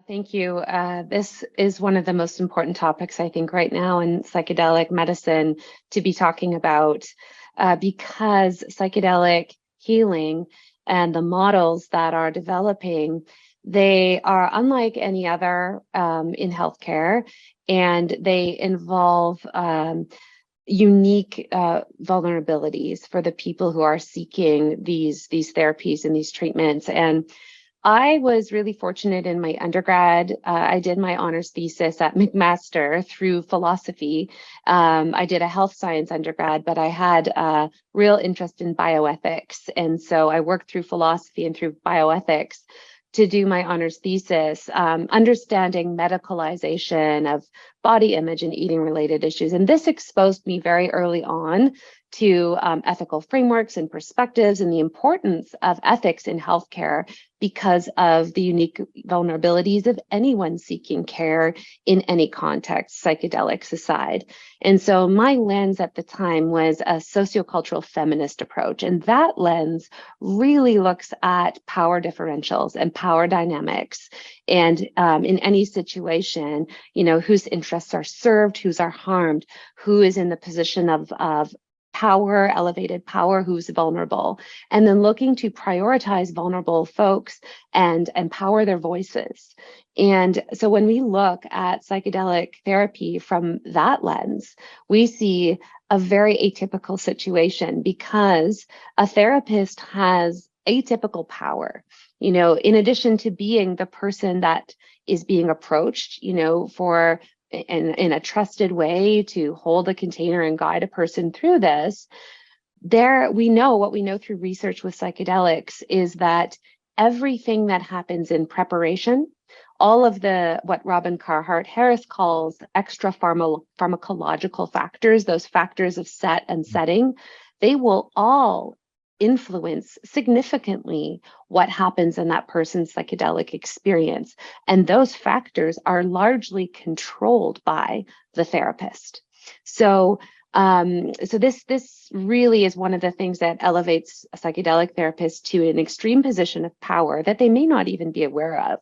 Thank you. This is one of the most important topics, I think, right now in psychedelic medicine to be talking about, because psychedelic healing and the models that are developing, they are unlike any other in healthcare, and they involve unique vulnerabilities for the people who are seeking these therapies and these treatments. And I was really fortunate in my undergrad. I did my honors thesis at McMaster through philosophy. I did a health science undergrad, but I had a real interest in bioethics. And so I worked through philosophy and through bioethics to do my honors thesis, understanding medicalization of body image and eating related issues. And this exposed me very early on to ethical frameworks and perspectives and the importance of ethics in healthcare because of the unique vulnerabilities of anyone seeking care in any context, psychedelics aside. And so my lens at the time was a sociocultural feminist approach. And that lens really looks at power differentials and power dynamics. And in any situation, whose interests are served, whose are harmed, who is in the position of power, elevated power, who's vulnerable, and then looking to prioritize vulnerable folks and empower their voices. And so when we look at psychedelic therapy from that lens, we see a very atypical situation because a therapist has atypical power. In addition to being the person that is being approached, for in a trusted way to hold a container and guide a person through this, we know through research with psychedelics is that everything that happens in preparation, all of what Robin Carhart Harris calls extra pharmacological factors, those factors of set and setting, they will all influence significantly what happens in that person's psychedelic experience. And those factors are largely controlled by the therapist. So this really is one of the things that elevates psychedelic therapists to an extreme position of power that they may not even be aware of.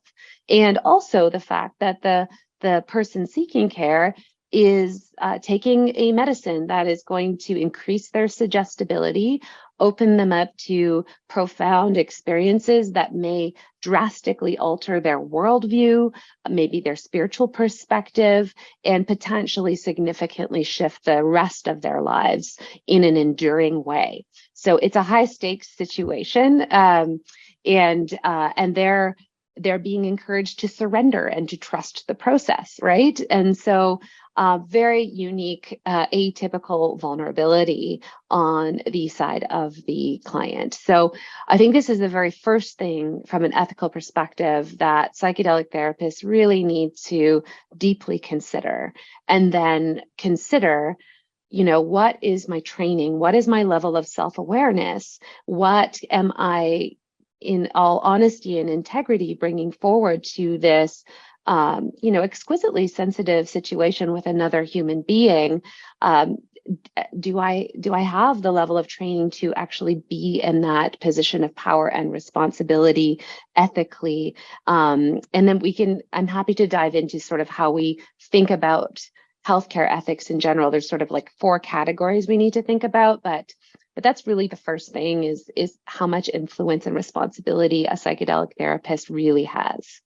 And also the fact that the person seeking care is taking a medicine that is going to increase their suggestibility, open them up to profound experiences that may drastically alter their worldview, maybe their spiritual perspective, and potentially significantly shift the rest of their lives in an enduring way. So it's a high stakes situation, and they're being encouraged to surrender and to trust the process, right? And so very unique, atypical vulnerability on the side of the client. So I think this is the very first thing from an ethical perspective that psychedelic therapists really need to deeply consider, and then consider, what is my training? What is my level of self-awareness? What am I, in all honesty and integrity, bringing forward to this exquisitely sensitive situation with another human being? Do I have the level of training to actually be in that position of power and responsibility ethically? And then I'm happy to dive into sort of how we think about healthcare ethics in general. There's sort of like 4 categories we need to think about, but that's really the first thing is how much influence and responsibility a psychedelic therapist really has.